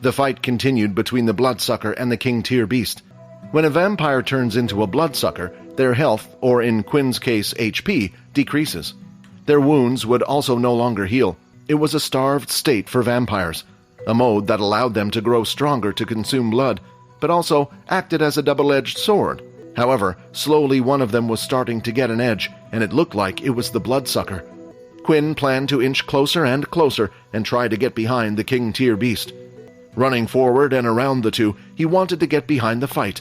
The fight continued between the Bloodsucker and the King Tier beast. When a vampire turns into a Bloodsucker, their health, or in Quinn's case HP, decreases. Their wounds would also no longer heal. It was a starved state for vampires, a mode that allowed them to grow stronger to consume blood, but also acted as a double-edged sword. However, slowly one of them was starting to get an edge, and it looked like it was the Bloodsucker. Quinn planned to inch closer and closer and try to get behind the King Tier beast. Running forward and around the two, he wanted to get behind the fight.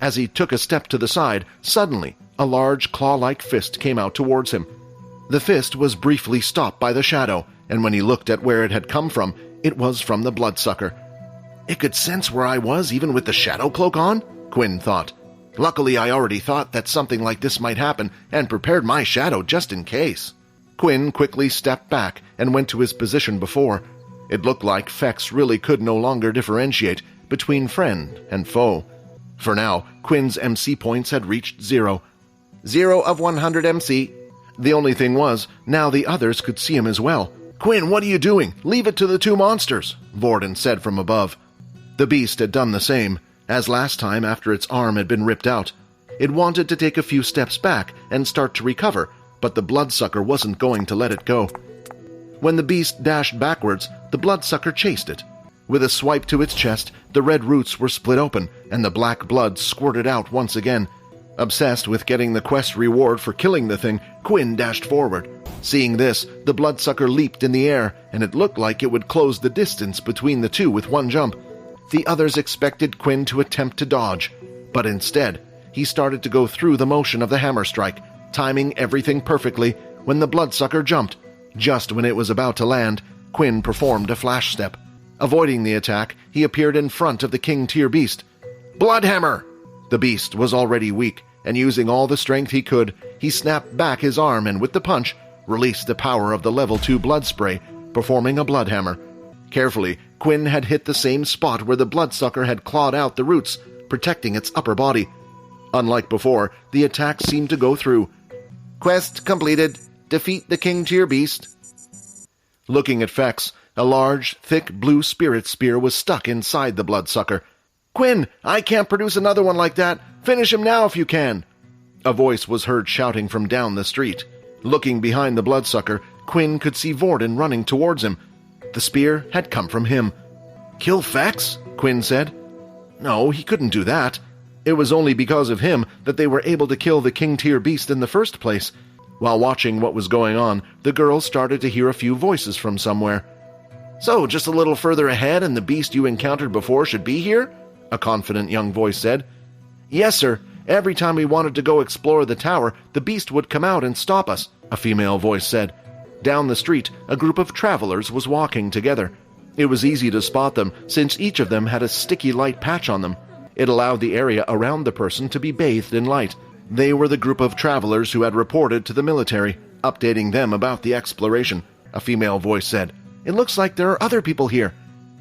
As he took a step to the side, suddenly, a large claw-like fist came out towards him. The fist was briefly stopped by the shadow, and when he looked at where it had come from, it was from the Bloodsucker. It could sense where I was even with the shadow cloak on, Quinn thought. Luckily, I already thought that something like this might happen and prepared my shadow just in case. Quinn quickly stepped back and went to his position before. It looked like Fex really could no longer differentiate between friend and foe. For now, Quinn's MC points had reached 0. 0 of 100 MC. The only thing was, now the others could see him as well. "Quinn, what are you doing? Leave it to the two monsters," Vorden said from above. The beast had done the same, as last time after its arm had been ripped out. It wanted to take a few steps back and start to recover, but the Bloodsucker wasn't going to let it go. When the beast dashed backwards, the Bloodsucker chased it. With a swipe to its chest, the red roots were split open, and the black blood squirted out once again. Obsessed with getting the quest reward for killing the thing, Quinn dashed forward. Seeing this, the Bloodsucker leaped in the air, and it looked like it would close the distance between the two with one jump. The others expected Quinn to attempt to dodge, but instead, he started to go through the motion of the hammer strike, timing everything perfectly when the Bloodsucker jumped. Just when it was about to land, Quinn performed a flash step. Avoiding the attack, he appeared in front of the King Tier beast. "Bloodhammer!" The beast was already weak, and using all the strength he could, he snapped back his arm and with the punch, released the power of the level 2 blood spray, performing a bloodhammer. Carefully, Quinn had hit the same spot where the Bloodsucker had clawed out the roots, protecting its upper body. Unlike before, the attack seemed to go through. Quest completed. Defeat the King Tier beast. Looking at Fex, a large, thick blue spirit spear was stuck inside the Bloodsucker. "Quinn, I can't produce another one like that. Finish him now if you can." A voice was heard shouting from down the street. Looking behind the Bloodsucker, Quinn could see Vorden running towards him. The spear had come from him. "Kill Fex?" Quinn said. No, he couldn't do that. It was only because of him that they were able to kill the King Tier beast in the first place. While watching what was going on, the girls started to hear a few voices from somewhere. "So, just a little further ahead and the beast you encountered before should be here?" a confident young voice said. "Yes, sir. Every time we wanted to go explore the tower, the beast would come out and stop us," a female voice said. Down the street, a group of travelers was walking together. It was easy to spot them, since each of them had a sticky light patch on them. It allowed the area around the person to be bathed in light. They were the group of travelers who had reported to the military, updating them about the exploration, a female voice said. "It looks like there are other people here.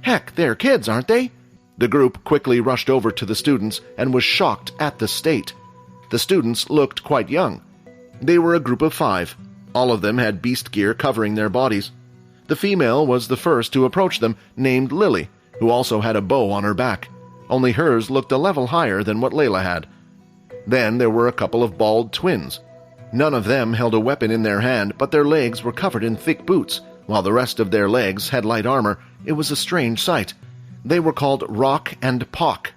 Heck, they're kids, aren't they?" The group quickly rushed over to the students and was shocked at the state. The students looked quite young. They were a group of 5. All of them had beast gear covering their bodies. The female was the first to approach them, named Lily, who also had a bow on her back. Only hers looked a level higher than what Layla had. Then there were a couple of bald twins. None of them held a weapon in their hand, but their legs were covered in thick boots, while the rest of their legs had light armor. It was a strange sight. They were called Rock and Pock.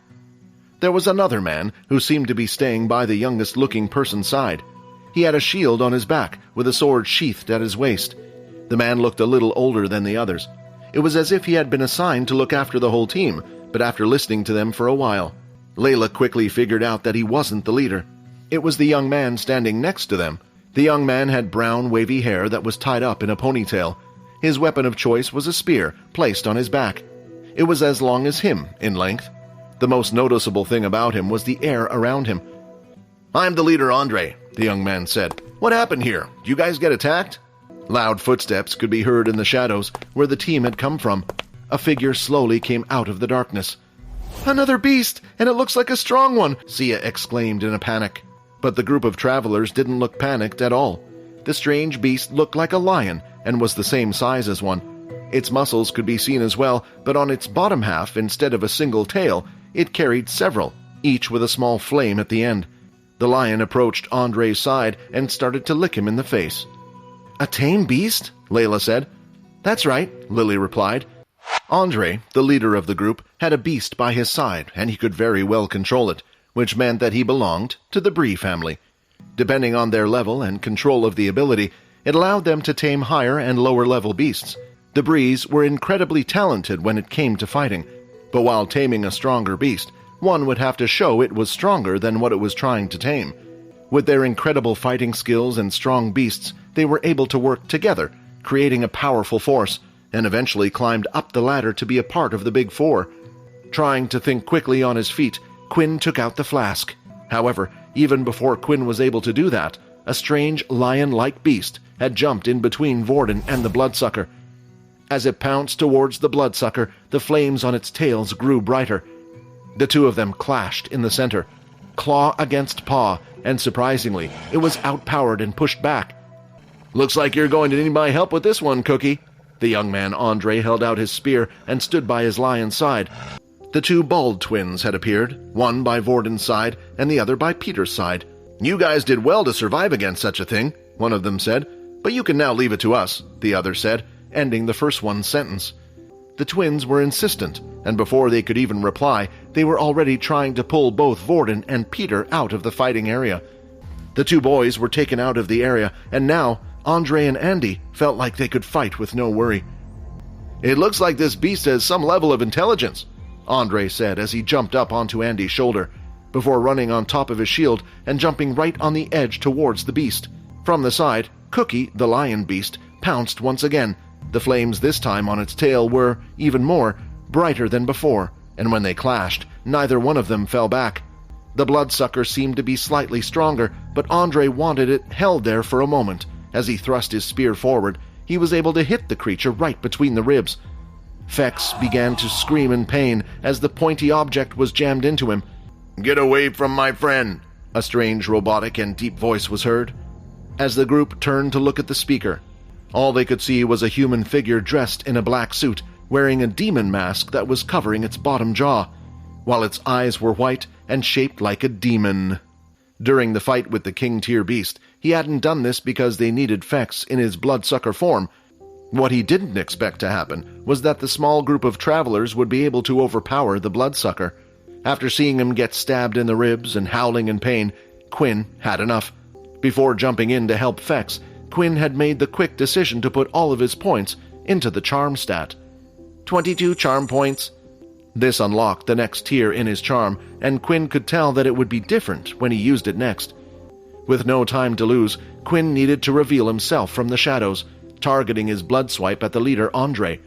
There was another man who seemed to be staying by the youngest-looking person's side. He had a shield on his back, with a sword sheathed at his waist. The man looked a little older than the others. It was as if he had been assigned to look after the whole team, but after listening to them for a while, Layla quickly figured out that he wasn't the leader. It was the young man standing next to them. The young man had brown, wavy hair that was tied up in a ponytail. His weapon of choice was a spear, placed on his back. It was as long as him in length. The most noticeable thing about him was the air around him. "I'm the leader, Andre," the young man said. "What happened here? Do you guys get attacked?" Loud footsteps could be heard in the shadows, where the team had come from. A figure slowly came out of the darkness. "Another beast, and it looks like a strong one," Sia exclaimed in a panic. But the group of travelers didn't look panicked at all. The strange beast looked like a lion, and was the same size as one. Its muscles could be seen as well, but on its bottom half, instead of a single tail, it carried several, each with a small flame at the end. The lion approached Andre's side and started to lick him in the face. "A tame beast?" Layla said. "That's right," Lily replied. Andre, the leader of the group, had a beast by his side, and he could very well control it, which meant that he belonged to the Bree family. Depending on their level and control of the ability, it allowed them to tame higher and lower-level beasts. The Brees were incredibly talented when it came to fighting, but while taming a stronger beast, one would have to show it was stronger than what it was trying to tame. With their incredible fighting skills and strong beasts, they were able to work together, creating a powerful force, and eventually climbed up the ladder to be a part of the Big Four. Trying to think quickly on his feet, Quinn took out the flask. However, even before Quinn was able to do that, a strange lion-like beast had jumped in between Vorden and the Bloodsucker. As it pounced towards the Bloodsucker, the flames on its tails grew brighter. The two of them clashed in the center, claw against paw, and surprisingly, it was outpowered and pushed back. "Looks like you're going to need my help with this one, Cookie." The young man Andre held out his spear and stood by his lion's side. The two bald twins had appeared, one by Vorden's side and the other by Peter's side. "You guys did well to survive against such a thing," one of them said. "But you can now leave it to us," the other said, ending the first one's sentence. The twins were insistent, and before they could even reply, they were already trying to pull both Vorden and Peter out of the fighting area. The two boys were taken out of the area, and now Andre and Andy felt like they could fight with no worry. "It looks like this beast has some level of intelligence," Andre said as he jumped up onto Andy's shoulder, before running on top of his shield and jumping right on the edge towards the beast. From the side, Cookie, the lion beast, pounced once again. The flames this time on its tail were, even more, brighter than before, and when they clashed, neither one of them fell back. The Bloodsucker seemed to be slightly stronger, but Andre wanted it held there for a moment. As he thrust his spear forward, he was able to hit the creature right between the ribs. Fex began to scream in pain as the pointy object was jammed into him. "Get away from my friend!" A strange robotic and deep voice was heard. As the group turned to look at the speaker, all they could see was a human figure dressed in a black suit, wearing a demon mask that was covering its bottom jaw, while its eyes were white and shaped like a demon. During the fight with the King-tier beast, he hadn't done this because they needed Fex in his Bloodsucker form. What he didn't expect to happen was that the small group of travelers would be able to overpower the Bloodsucker. After seeing him get stabbed in the ribs and howling in pain, Quinn had enough. Before jumping in to help Fex, Quinn had made the quick decision to put all of his points into the charm stat. 22 charm points. This unlocked the next tier in his charm, and Quinn could tell that it would be different when he used it next. With no time to lose, Quinn needed to reveal himself from the shadows, targeting his blood swipe at the leader, Andre.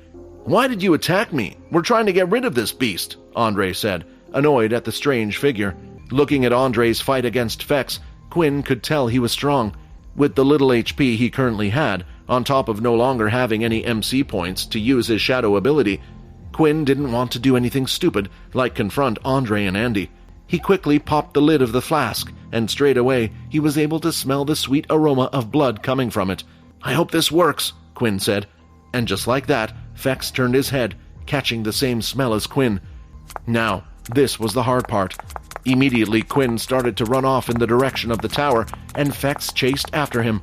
"Why did you attack me? We're trying to get rid of this beast," Andre said, annoyed at the strange figure. Looking at Andre's fight against Fex, Quinn could tell he was strong. With the little HP he currently had, on top of no longer having any MC points to use his shadow ability, Quinn didn't want to do anything stupid like confront Andre and Andy. He quickly popped the lid of the flask, and straight away he was able to smell the sweet aroma of blood coming from it. "I hope this works," Quinn said. And just like that, Fex turned his head, catching the same smell as Quinn. Now, this was the hard part. Immediately, Quinn started to run off in the direction of the tower, and Fex chased after him.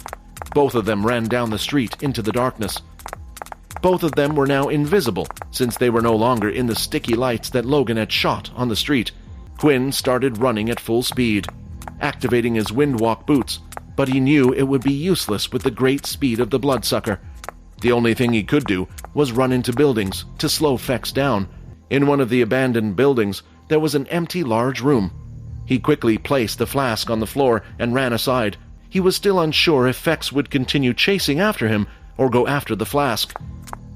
Both of them ran down the street into the darkness. Both of them were now invisible, since they were no longer in the sticky lights that Logan had shot on the street. Quinn started running at full speed, activating his windwalk boots, but he knew it would be useless with the great speed of the Bloodsucker. The only thing he could do was run into buildings to slow Fex down. In one of the abandoned buildings, there was an empty large room. He quickly placed the flask on the floor and ran aside. He was still unsure if Fex would continue chasing after him or go after the flask.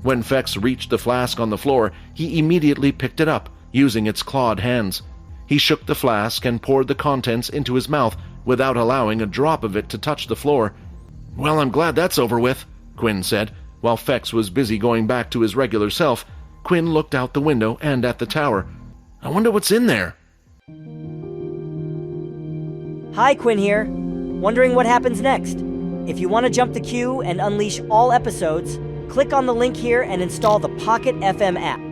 When Fex reached the flask on the floor, he immediately picked it up, using its clawed hands. He shook the flask and poured the contents into his mouth without allowing a drop of it to touch the floor. "Well, I'm glad that's over with," Quinn said. While Fex was busy going back to his regular self, Quinn looked out the window and at the tower. "I wonder what's in there." Hi, Quinn here. Wondering what happens next? If you want to jump the queue and unleash all episodes, Click on the link here and install the Pocket FM app.